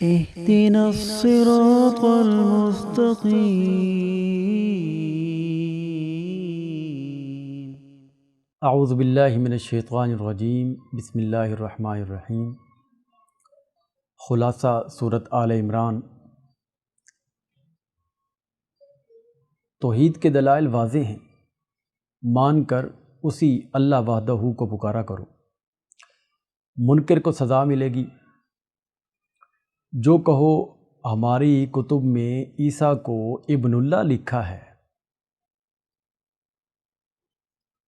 اهدنا الصراط المستقيم. اعوذ باللہ من الشیطان الرجیم. بسم اللہ الرحمن الرحیم. خلاصہ سورۃ آل عمران. توحید کے دلائل واضح ہیں، مان کر اسی اللہ وحدہ کو پکارا کرو. منکر کو سزا ملے گی. جو کہو ہماری کتب میں عیسیٰ کو ابن اللہ لکھا ہے،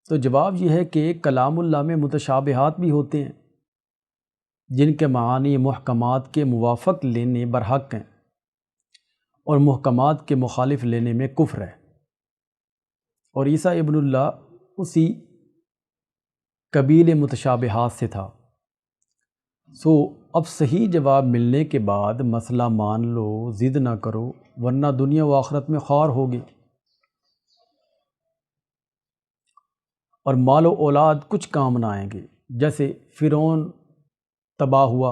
تو جواب یہ ہے کہ کلام اللہ میں متشابہات بھی ہوتے ہیں جن کے معانی محکمات کے موافق لینے برحق ہیں اور محکمات کے مخالف لینے میں کفر ہے، اور عیسیٰ ابن اللہ اسی قبیل متشابہات سے تھا. اب صحیح جواب ملنے کے بعد مسئلہ مان لو، ضد نہ کرو، ورنہ دنیا و آخرت میں خوار ہوگے. اور مال و اولاد کچھ کام نہ آئیں گے. جیسے فرعون تباہ ہوا،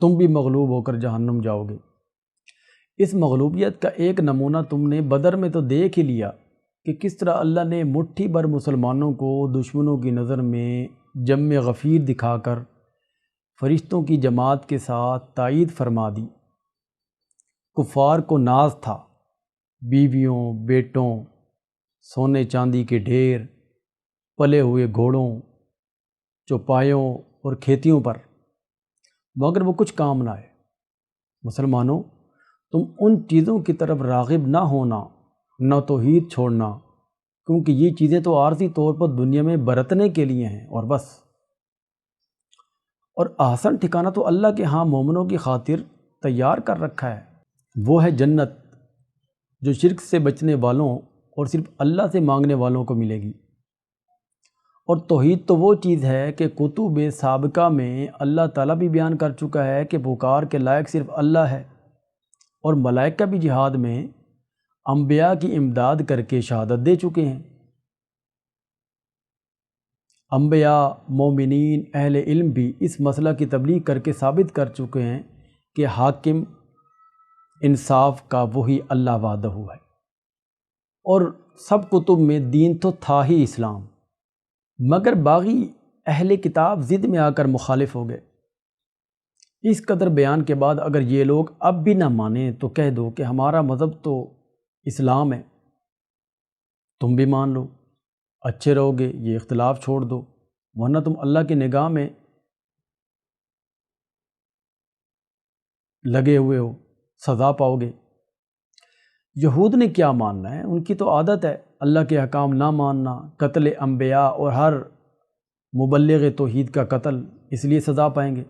تم بھی مغلوب ہو کر جہنم جاؤ گے. اس مغلوبیت کا ایک نمونہ تم نے بدر میں تو دیکھ ہی لیا کہ کس طرح اللہ نے مٹھی بھر مسلمانوں کو دشمنوں کی نظر میں جم غفیر دکھا کر فرشتوں کی جماعت کے ساتھ تائید فرما دی. کفار کو ناز تھا بیویوں، بیٹوں، سونے چاندی کے ڈھیر، پلے ہوئے گھوڑوں، چوپایوں اور کھیتیوں پر، مگر وہ کچھ کام نہ آئے. مسلمانوں، تم ان چیزوں کی طرف راغب نہ ہونا، نہ توحید چھوڑنا، کیونکہ یہ چیزیں تو عارضی طور پر دنیا میں برتنے کے لیے ہیں اور بس. اور احسن ٹھکانہ تو اللہ کے ہاں مومنوں کی خاطر تیار کر رکھا ہے. وہ ہے جنت جو شرک سے بچنے والوں اور صرف اللہ سے مانگنے والوں کو ملے گی. اور توحید تو وہ چیز ہے کہ کتب سابقہ میں اللہ تعالیٰ بھی بیان کر چکا ہے کہ پکار کے لائق صرف اللہ ہے، اور ملائکہ بھی جہاد میں انبیاء کی امداد کر کے شہادت دے چکے ہیں. انبیاء، مومنین، اہل علم بھی اس مسئلہ کی تبلیغ کر کے ثابت کر چکے ہیں کہ حاکم انصاف کا وہی اللہ وحدہ ہے. اور سب کتب میں دین تو تھا ہی اسلام، مگر باغی اہل کتاب ضد میں آ کر مخالف ہو گئے. اس قدر بیان کے بعد اگر یہ لوگ اب بھی نہ مانیں تو کہہ دو کہ ہمارا مذہب تو اسلام ہے، تم بھی مان لو، اچھے رہو گے. یہ اختلاف چھوڑ دو، ورنہ تم اللہ کی نگاہ میں لگے ہوئے ہو، سزا پاؤ گے. یہود نے کیا ماننا ہے؟ ان کی تو عادت ہے اللہ کے حکام نہ ماننا، قتل انبیاء اور ہر مبلغ توحید کا قتل، اس لیے سزا پائیں گے.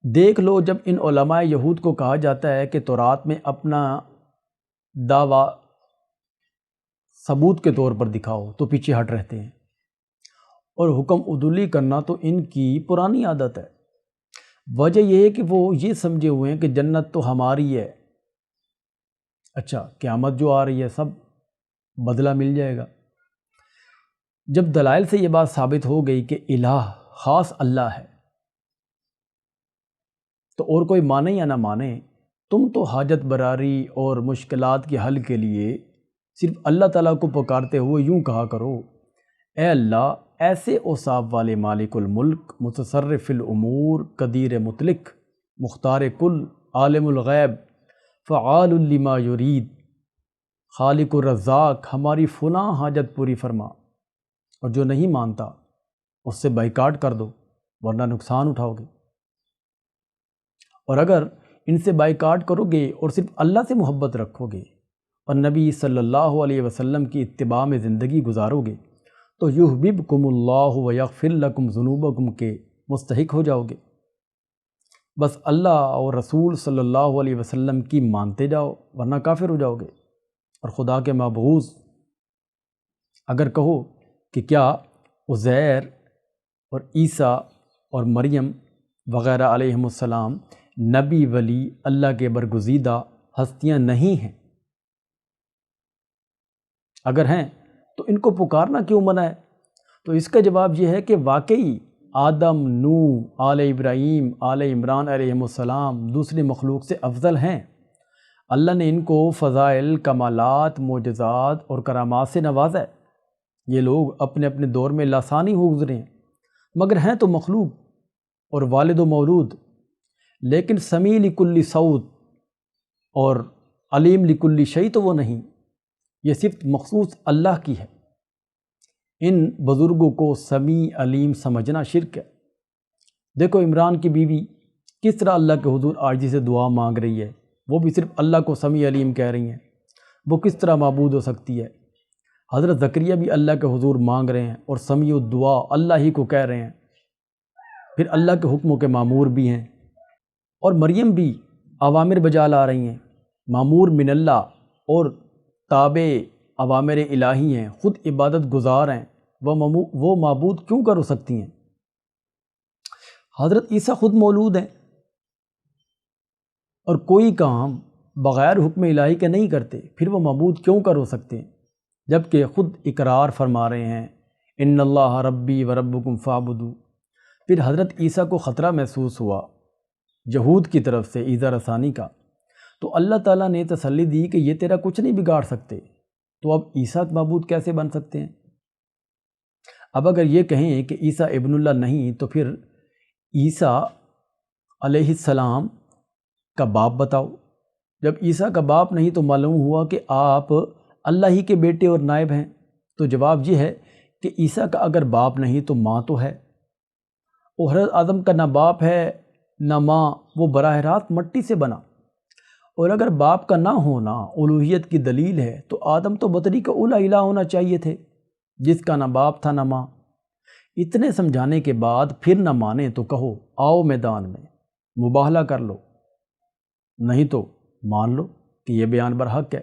دیکھ لو، جب ان علماء یہود کو کہا جاتا ہے کہ تورات میں اپنا دعویٰ ثبوت کے طور پر دکھاؤ تو پیچھے ہٹ رہتے ہیں. اور حکم عدولی کرنا تو ان کی پرانی عادت ہے. وجہ یہ ہے کہ وہ یہ سمجھے ہوئے ہیں کہ جنت تو ہماری ہے. اچھا، قیامت جو آ رہی ہے سب بدلہ مل جائے گا. جب دلائل سے یہ بات ثابت ہو گئی کہ الہ خاص اللہ ہے، تو اور کوئی مانے یا نہ مانے، تم تو حاجت براری اور مشکلات کے حل کے لیے صرف اللہ تعالیٰ کو پکارتے ہوئے یوں کہا کرو: اے اللہ، ایسے اوصاف والے مالک الملک، متصرف الامور، قدیر مطلق، مختار کل، عالم الغیب، فعال لما یرید، خالق الرزاق، ہماری فلاں حاجت پوری فرما. اور جو نہیں مانتا اس سے بائیکاٹ کر دو، ورنہ نقصان اٹھاؤ گے. اور اگر ان سے بائیکاٹ کرو گے اور صرف اللہ سے محبت رکھو گے اور نبی صلی اللہ علیہ وسلم کی اتباع میں زندگی گزارو گے تو یحببکم اللہ ویغفر لکم ذنوبکم کے مستحق ہو جاؤ گے. بس اللہ اور رسول صلی اللہ علیہ وسلم کی مانتے جاؤ، ورنہ کافر ہو جاؤ گے اور خدا کے مبغوض. اگر کہو کہ کیا عزیر اور عیسیٰ اور مریم وغیرہ علیہم السلام نبی، ولی، اللہ کے برگزیدہ ہستیاں نہیں ہیں؟ اگر ہیں تو ان کو پکارنا کیوں منع ہے؟ تو اس کا جواب یہ ہے کہ واقعی آدم، نوح، آل ابراہیم، آل عمران علیہم السلام دوسری مخلوق سے افضل ہیں۔ اللہ نے ان کو فضائل، کمالات، معجزات اور کرامات سے نوازا ہے۔ یہ لوگ اپنے اپنے دور میں لاسانی ہو گزرے ہیں، مگر ہیں تو مخلوق اور والد و مولود، لیکن سمیع لکل صوت اور علیم لکل شیء تو وہ نہیں۔ یہ صفت مخصوص اللہ کی ہے۔ ان بزرگوں کو سمیع علیم سمجھنا شرک ہے۔ دیکھو عمران کی بیوی کس طرح اللہ کے حضور عاجزی سے دعا مانگ رہی ہے، وہ بھی صرف اللہ کو سمیع علیم کہہ رہی ہیں۔ وہ کس طرح معبود ہو سکتی ہے؟ حضرت زکریا بھی اللہ کے حضور مانگ رہے ہیں اور سمیع الدعا اللہ ہی کو کہہ رہے ہیں، پھر اللہ کے حکموں کے مامور بھی ہیں۔ اور مریم بھی اوامر بجا لا رہی ہیں، مامور من اللہ اور تابع اوامر الہی ہیں، خود عبادت گزار ہیں، وہ معبود کیوں کر ہو سکتی ہیں؟ حضرت عیسیٰ خود مولود ہیں اور کوئی کام بغیر حکم الہی کے نہیں کرتے، پھر وہ معبود کیوں کر ہو سکتے ہیں؟ جبکہ خود اقرار فرما رہے ہیں ان اللہ ربی و ربکم فاعبدوا۔ پھر حضرت عیسیٰ کو خطرہ محسوس ہوا یہود کی طرف سے ایذا رسانی کا، تو اللہ تعالیٰ نے تسلی دی کہ یہ تیرا کچھ نہیں بگاڑ سکتے، تو اب عیسیٰ معبود کیسے بن سکتے ہیں؟ اب اگر یہ کہیں کہ عیسیٰ ابن اللہ نہیں، تو پھر عیسیٰ علیہ السلام کا باپ بتاؤ۔ جب عیسیٰ کا باپ نہیں تو معلوم ہوا کہ آپ اللہ ہی کے بیٹے اور نائب ہیں، تو جواب یہ ہے کہ عیسیٰ کا اگر باپ نہیں تو ماں تو ہے، اور حضرت آدم کا نہ باپ ہے نہ ماں، وہ براہ راست مٹی سے بنا، اور اگر باپ کا نہ ہونا الوہیت کی دلیل ہے تو آدم تو بطری کا اولا الہ ہونا چاہیے تھے، جس کا نہ باپ تھا نہ ماں۔ اتنے سمجھانے کے بعد پھر نہ مانے تو کہو آؤ میدان میں مباہلہ کر لو، نہیں تو مان لو کہ یہ بیان برحق ہے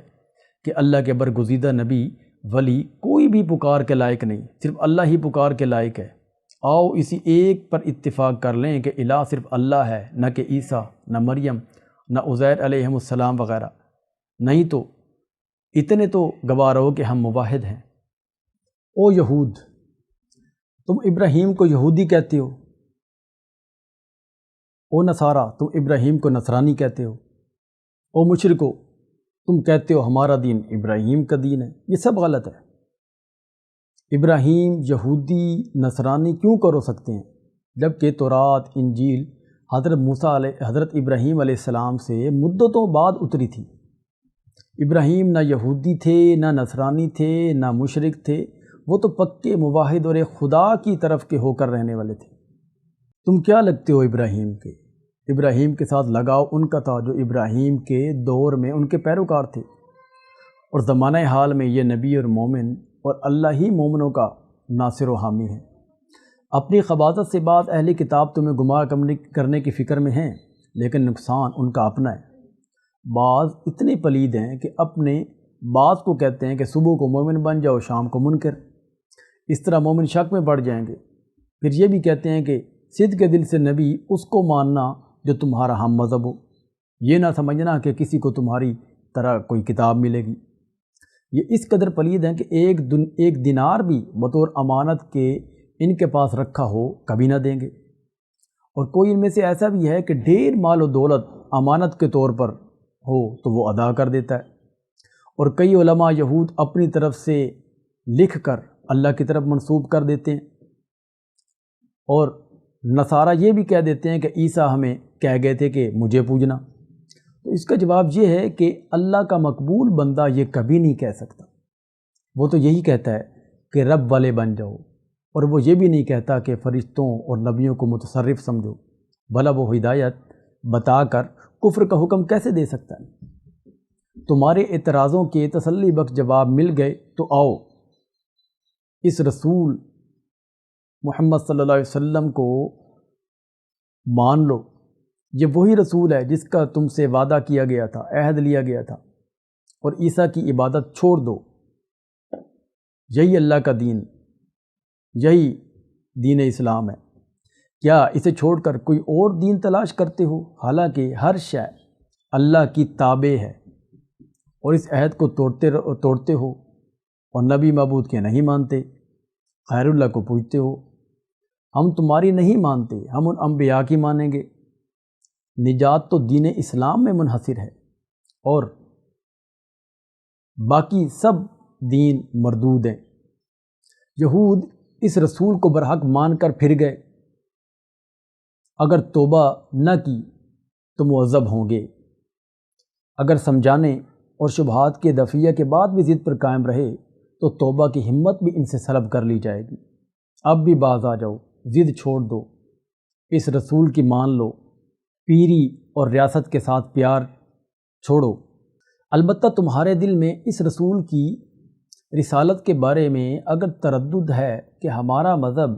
کہ اللہ کے برگزیدہ نبی ولی کوئی بھی پکار کے لائق نہیں، صرف اللہ ہی پکار کے لائق ہے۔ آؤ اسی ایک پر اتفاق کر لیں کہ الہ صرف اللہ ہے، نہ کہ عیسیٰ، نہ مریم، نہ عزیر علیہم السلام وغیرہ، نہیں تو اتنے تو گواہ رہو کہ ہم موحد ہیں۔ او یہود، تم ابراہیم کو یہودی کہتے ہو، او نصارہ تم ابراہیم کو نصرانی کہتے ہو، او مشرکو تم کہتے ہو ہمارا دین ابراہیم کا دین ہے۔ یہ سب غلط ہے۔ ابراہیم یہودی نصرانی کیوں کر ہو سکتے ہیں جبکہ تورات، انجیل حضرت ابراہیم علیہ السلام سے مدتوں بعد اتری تھی۔ ابراہیم نہ یہودی تھے، نہ نصرانی تھے، نہ مشرک تھے، وہ تو پکے موحد اور ایک خدا کی طرف کے ہو کر رہنے والے تھے۔ تم کیا لگتے ہو ابراہیم کے؟ ابراہیم کے ساتھ لگاؤ ان کا تھا جو ابراہیم کے دور میں ان کے پیروکار تھے، اور زمانہ حال میں یہ نبی اور مومن اور اللہ ہی مومنوں کا ناصر و حامی ہے۔ اپنی خباثت سے بعض اہل کتاب تمہیں گمراہ کرنے کی فکر میں ہیں، لیکن نقصان ان کا اپنا ہے۔ بعض اتنے پلید ہیں کہ اپنے بعض کو کہتے ہیں کہ صبح کو مومن بن جاؤ، شام کو منکر، اس طرح مومن شک میں پڑ جائیں گے۔ پھر یہ بھی کہتے ہیں کہ صدق کے دل سے نبی اس کو ماننا جو تمہارا ہم مذہب ہو، یہ نہ سمجھنا کہ کسی کو تمہاری طرح کوئی کتاب ملے گی۔ یہ اس قدر پلید ہیں کہ ایک دینار بھی بطور امانت کے ان کے پاس رکھا ہو کبھی نہ دیں گے، اور کوئی ان میں سے ایسا بھی ہے کہ ڈھیر مال و دولت امانت کے طور پر ہو تو وہ ادا کر دیتا ہے۔ اور کئی علماء یہود اپنی طرف سے لکھ کر اللہ کی طرف منسوب کر دیتے ہیں، اور نصارہ یہ بھی کہہ دیتے ہیں کہ عیسیٰ ہمیں کہہ گئے تھے کہ مجھے پوجنا۔ تو اس کا جواب یہ ہے کہ اللہ کا مقبول بندہ یہ کبھی نہیں کہہ سکتا۔ وہ تو یہی کہتا ہے کہ رب والے بن جاؤ، اور وہ یہ بھی نہیں کہتا کہ فرشتوں اور نبیوں کو متصرف سمجھو، بھلا وہ ہدایت بتا کر کفر کا حکم کیسے دے سکتا ہے؟ تمہارے اعتراضوں کے تسلی بخش جواب مل گئے تو آؤ اس رسول محمد صلی اللہ علیہ وسلم کو مان لو۔ یہ وہی رسول ہے جس کا تم سے وعدہ کیا گیا تھا، عہد لیا گیا تھا، اور عیسیٰ کی عبادت چھوڑ دو۔ یہی اللہ کا دین، یہی دین اسلام ہے۔ کیا اسے چھوڑ کر کوئی اور دین تلاش کرتے ہو؟ حالانکہ ہر شے اللہ کی تابع ہے، اور اس عہد کو توڑتے ہو، اور نبی معبود کے نہیں مانتے، غیر اللہ کو پوجتے ہو۔ ہم تمہاری نہیں مانتے، ہم ان انبیاء کی مانیں گے۔ نجات تو دین اسلام میں منحصر ہے اور باقی سب دین مردود ہیں۔ یہود اس رسول کو برحق مان کر پھر گئے، اگر توبہ نہ کی تو معذب ہوں گے، اگر سمجھانے اور شبہات کے دفعہ کے بعد بھی ضد پر قائم رہے تو توبہ کی ہمت بھی ان سے سلب کر لی جائے گی۔ اب بھی باز آ جاؤ، ضد چھوڑ دو، اس رسول کی مان لو، پیری اور ریاست کے ساتھ پیار چھوڑو۔ البتہ تمہارے دل میں اس رسول کی رسالت کے بارے میں اگر تردد ہے کہ ہمارا مذہب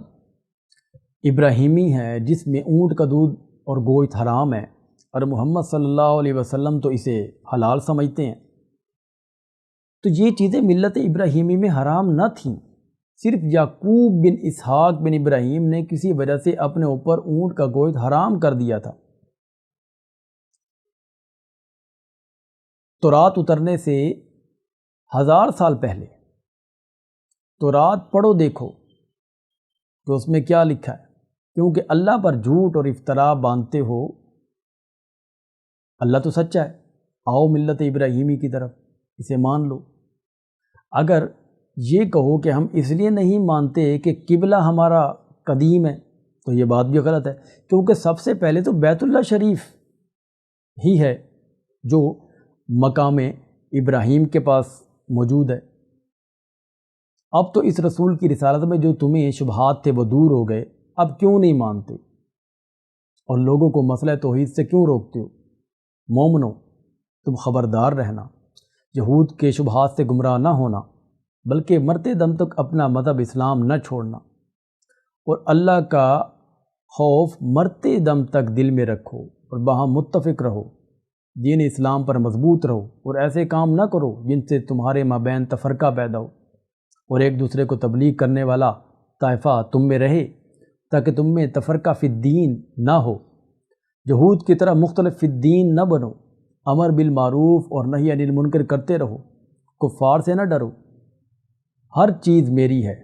ابراہیمی ہے جس میں اونٹ کا دودھ اور گوشت حرام ہے اور محمد صلی اللہ علیہ وسلم تو اسے حلال سمجھتے ہیں، تو یہ چیزیں ملت ابراہیمی میں حرام نہ تھیں، صرف یعقوب بن اسحاق بن ابراہیم نے کسی وجہ سے اپنے اوپر اونٹ کا گوشت حرام کر دیا تھا۔ تورات اترنے سے 1000 سال پہلے تورات پڑھو، دیکھو کہ اس میں کیا لکھا ہے، کیونکہ اللہ پر جھوٹ اور افطرا باندھتے ہو۔ اللہ تو سچا ہے، آؤ ملت ابراہیمی کی طرف، اسے مان لو۔ اگر یہ کہو کہ ہم اس لیے نہیں مانتے کہ قبلہ ہمارا قدیم ہے تو یہ بات بھی غلط ہے، کیونکہ سب سے پہلے تو بیت اللہ شریف ہی ہے جو مقام ابراہیم کے پاس موجود ہے۔ اب تو اس رسول کی رسالت میں جو تمہیں شبہات تھے وہ دور ہو گئے، اب کیوں نہیں مانتے اور لوگوں کو مسئلہ توحید سے کیوں روکتے ہو؟ مومنو، تم خبردار رہنا، یہود کے شبہات سے گمراہ نہ ہونا، بلکہ مرتے دم تک اپنا مذہب اسلام نہ چھوڑنا اور اللہ کا خوف مرتے دم تک دل میں رکھو اور باہم متفق رہو، دین اسلام پر مضبوط رہو اور ایسے کام نہ کرو جن سے تمہارے مابین تفرقہ پیدا ہو اور ایک دوسرے کو تبلیغ کرنے والا طائفہ تم میں رہے تاکہ تم میں تفرقہ فی الدین نہ ہو۔ یہود کی طرح مختلف فی الدین نہ بنو، امر بالمعروف اور نہی عن المنکر کرتے رہو، کفار سے نہ ڈرو، ہر چیز میری ہے۔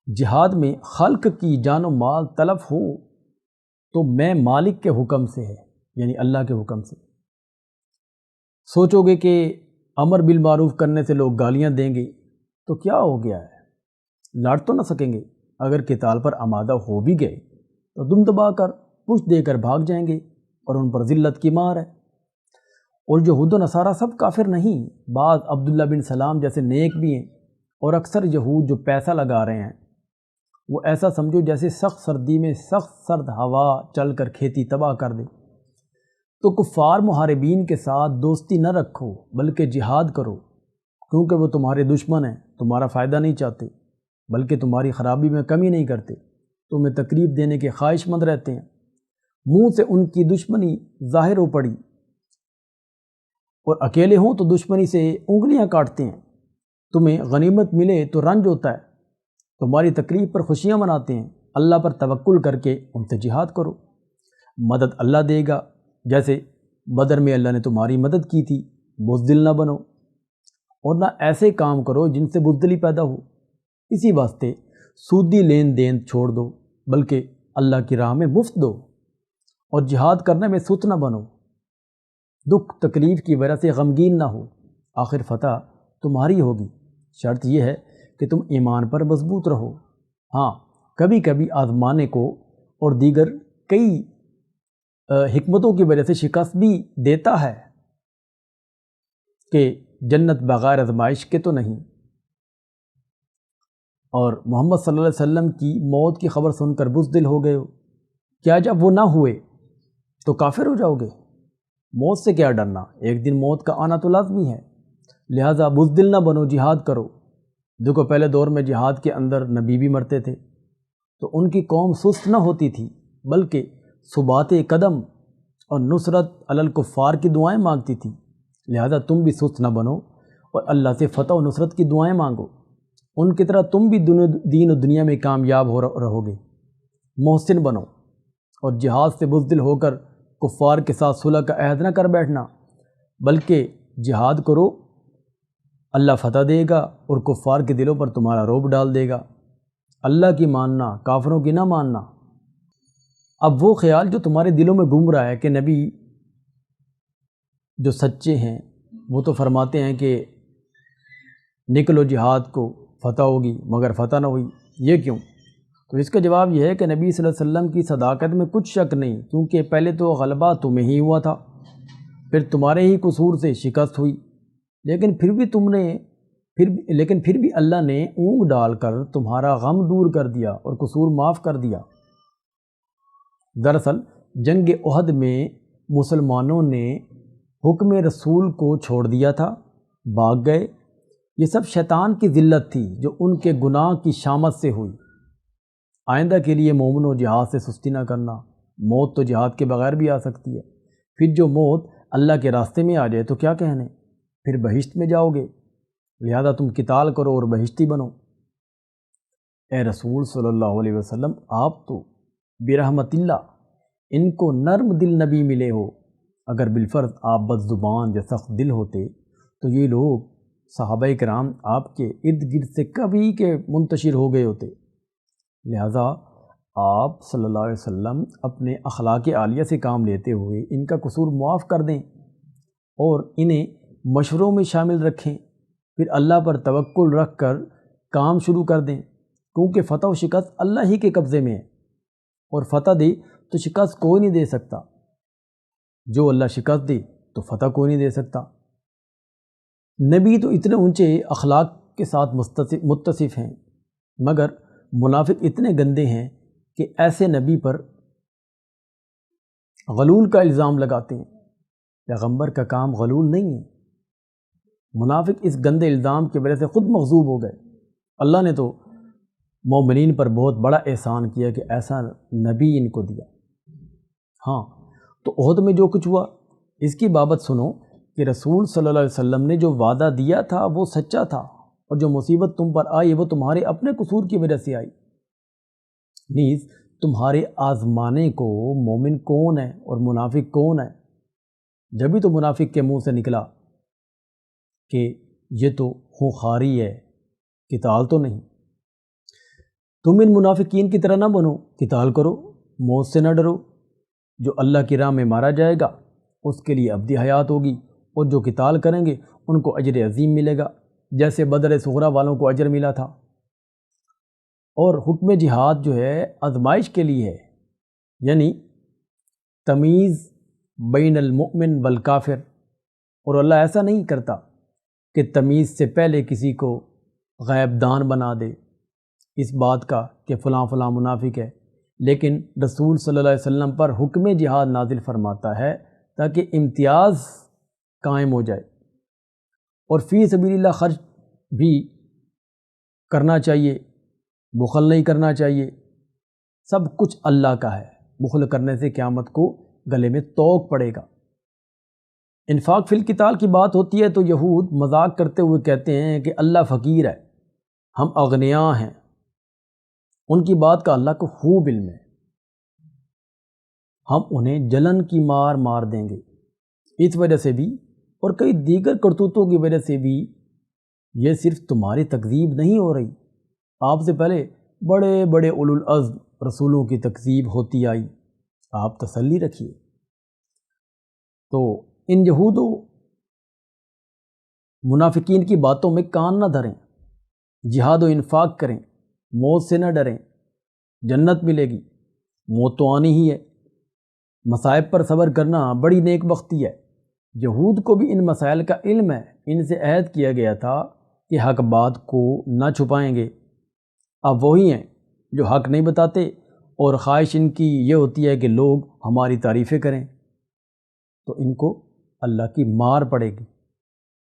جہاد میں خلق کی جان و مال تلف ہو تو میں مالک کے حکم سے ہے، یعنی اللہ کے حکم سے۔ سوچو گے کہ امر بالمعروف کرنے سے لوگ گالیاں دیں گے تو کیا ہو گیا ہے، لڑ تو نہ سکیں گے؟ اگر قتال پر آمادہ ہو بھی گئے تو دم دبا کر پشت دے کر بھاگ جائیں گے اور ان پر ذلت کی مار ہے۔ اور یہود و نصارہ سب کافر نہیں، بعض عبداللہ بن سلام جیسے نیک بھی ہیں، اور اکثر یہود جو پیسہ لگا رہے ہیں وہ ایسا سمجھو جیسے سخت سردی میں سخت سرد ہوا چل کر کھیتی تباہ کر دے۔ تو کفار محاربین کے ساتھ دوستی نہ رکھو بلکہ جہاد کرو، کیونکہ وہ تمہارے دشمن ہیں، تمہارا فائدہ نہیں چاہتے بلکہ تمہاری خرابی میں کمی نہیں کرتے، تمہیں تکلیف دینے کے خواہش مند رہتے ہیں۔ منہ سے ان کی دشمنی ظاہر ہو پڑی اور اکیلے ہوں تو دشمنی سے انگلیاں کاٹتے ہیں، تمہیں غنیمت ملے تو رنج ہوتا ہے، تمہاری تکلیف پر خوشیاں مناتے ہیں۔ اللہ پر توکل کر کے ان سے جہاد کرو، مدد اللہ دے گا، جیسے بدر میں اللہ نے تمہاری مدد کی تھی۔ بزدل نہ بنو اور نہ ایسے کام کرو جن سے بزدلی پیدا ہو، اسی واسطے سودی لین دین چھوڑ دو بلکہ اللہ کی راہ میں مفت دو، اور جہاد کرنے میں سست نہ بنو، دکھ تکلیف کی وجہ سے غمگین نہ ہو، آخر فتح تمہاری ہوگی۔ شرط یہ ہے کہ تم ایمان پر مضبوط رہو۔ ہاں، کبھی کبھی آزمانے کو اور دیگر کئی حکمتوں کی وجہ سے شکست بھی دیتا ہے کہ جنت بغیر آزمائش کے تو نہیں۔ اور محمد صلی اللہ علیہ وسلم کی موت کی خبر سن کر بزدل ہو گئے ہو، کیا جب وہ نہ ہوئے تو کافر ہو جاؤ گے؟ موت سے کیا ڈرنا، ایک دن موت کا آنا تو لازمی ہے، لہٰذا بزدل نہ بنو، جہاد کرو۔ دیکھو پہلے دور میں جہاد کے اندر نبی بھی مرتے تھے تو ان کی قوم سست نہ ہوتی تھی بلکہ ثبات قدم اور نصرت علی الکفار کی دعائیں مانگتی تھی، لہذا تم بھی سست نہ بنو اور اللہ سے فتح و نصرت کی دعائیں مانگو، ان کی طرح تم بھی دین و دنیا میں کامیاب رہو گے۔ محسن بنو اور جہاد سے بزدل ہو کر کفار کے ساتھ صلح کا عہد نہ کر بیٹھنا بلکہ جہاد کرو، اللہ فتح دے گا اور کفار کے دلوں پر تمہارا رعب ڈال دے گا۔ اللہ کی ماننا، کافروں کی نہ ماننا، اب وہ خیال جو تمہارے دلوں میں گھوم رہا ہے کہ نبی جو سچے ہیں وہ تو فرماتے ہیں کہ نکلو جہاد کو فتح ہوگی، مگر فتح نہ ہوئی، یہ کیوں؟ تو اس کا جواب یہ ہے کہ نبی صلی اللہ علیہ وسلم کی صداقت میں کچھ شک نہیں، کیونکہ پہلے تو غلبہ تمہیں ہی ہوا تھا، پھر تمہارے ہی قصور سے شکست ہوئی، لیکن پھر بھی اللہ نے اونگ ڈال کر تمہارا غم دور کر دیا اور قصور معاف کر دیا۔ دراصل جنگ احد میں مسلمانوں نے حکم رسول کو چھوڑ دیا تھا، بھاگ گئے۔ یہ سب شیطان کی ذلت تھی جو ان کے گناہ کی شامت سے ہوئی۔ آئندہ کے لیے مومنوں جہاد سے سستی نہ کرنا، موت تو جہاد کے بغیر بھی آ سکتی ہے، پھر جو موت اللہ کے راستے میں آ جائے تو کیا کہنے، پھر بہشت میں جاؤ گے، لہذا تم قتال کرو اور بہشتی بنو۔ اے رسول صلی اللہ علیہ وسلم، آپ تو برحمت اللہ ان کو نرم دل نبی ملے ہو، اگر بالفرض آپ بد زبان یا سخت دل ہوتے تو یہ لوگ صحابہ کرام آپ کے ارد گرد سے کبھی کے منتشر ہو گئے ہوتے۔ لہذا آپ صلی اللہ علیہ وسلم اپنے اخلاق عالیہ سے کام لیتے ہوئے ان کا قصور معاف کر دیں اور انہیں مشوروں میں شامل رکھیں، پھر اللہ پر توکل رکھ کر کام شروع کر دیں، کیونکہ فتح و شکست اللہ ہی کے قبضے میں ہے، اور فتح دے تو شکست کوئی نہیں دے سکتا، جو اللہ شکست دے تو فتح کوئی نہیں دے سکتا۔ نبی تو اتنے اونچے اخلاق کے ساتھ متصف ہیں، مگر منافق اتنے گندے ہیں کہ ایسے نبی پر غلول کا الزام لگاتے ہیں۔ پیغمبر کا کام غلول نہیں ہے۔ منافق اس گندے الزام کی وجہ سے خود مغضوب ہو گئے۔ اللہ نے تو مومنین پر بہت بڑا احسان کیا کہ ایسا نبی ان کو دیا۔ ہاں، تو احد میں جو کچھ ہوا اس کی بابت سنو کہ رسول صلی اللہ علیہ وسلم نے جو وعدہ دیا تھا وہ سچا تھا، اور جو مصیبت تم پر آئی وہ تمہارے اپنے قصور کی وجہ سے آئی۔ نیز تمہارے آزمانے کو مومن کون ہے اور منافق کون ہے، جبھی تو منافق کے منہ سے نکلا کہ یہ تو خونخواری ہے، قتال تو نہیں۔ تم ان منافقین کی طرح نہ بنو، قتال کرو، موت سے نہ ڈرو۔ جو اللہ کی راہ میں مارا جائے گا اس کے لیے ابدی حیات ہوگی، اور جو قتال کریں گے ان کو اجر عظیم ملے گا، جیسے بدر صغرا والوں کو اجر ملا تھا۔ اور حکم جہاد جو ہے آزمائش کے لیے ہے، یعنی تمیز بین المؤمن والکافر، اور اللہ ایسا نہیں کرتا کہ تمیز سے پہلے کسی کو غیب دان بنا دے اس بات کا کہ فلاں فلاں منافق ہے، لیکن رسول صلی اللہ علیہ وسلم پر حکم جہاد نازل فرماتا ہے تاکہ امتیاز قائم ہو جائے، اور فی سبیل اللہ خرچ بھی کرنا چاہیے، بخل نہیں کرنا چاہیے، سب کچھ اللہ کا ہے، بخل کرنے سے قیامت کو گلے میں توق پڑے گا۔ انفاق فی القتال کی بات ہوتی ہے تو یہود مذاق کرتے ہوئے کہتے ہیں کہ اللہ فقیر ہے، ہم اغنیاء ہیں۔ ان کی بات کا اللہ کو خوب علم ہے، ہم انہیں جلن کی مار دیں گے۔ اس وجہ سے بھی اور کئی دیگر کرتوتوں کی وجہ سے بھی یہ صرف تمہاری تکذیب نہیں ہو رہی، آپ سے پہلے بڑے بڑے اولو العزم رسولوں کی تکذیب ہوتی آئی، آپ تسلی رکھیے۔ تو ان یہود و منافقین کی باتوں میں کان نہ دھریں، جہاد و انفاق کریں، موت سے نہ ڈریں، جنت ملے گی، موت تو آنی ہی ہے۔ مصائب پر صبر کرنا بڑی نیک بختی ہے۔ یہود کو بھی ان مسائل کا علم ہے، ان سے عہد کیا گیا تھا کہ حق بات کو نہ چھپائیں گے، اب وہی ہیں جو حق نہیں بتاتے، اور خواہش ان کی یہ ہوتی ہے کہ لوگ ہماری تعریفیں کریں، تو ان کو اللہ کی مار پڑے گی۔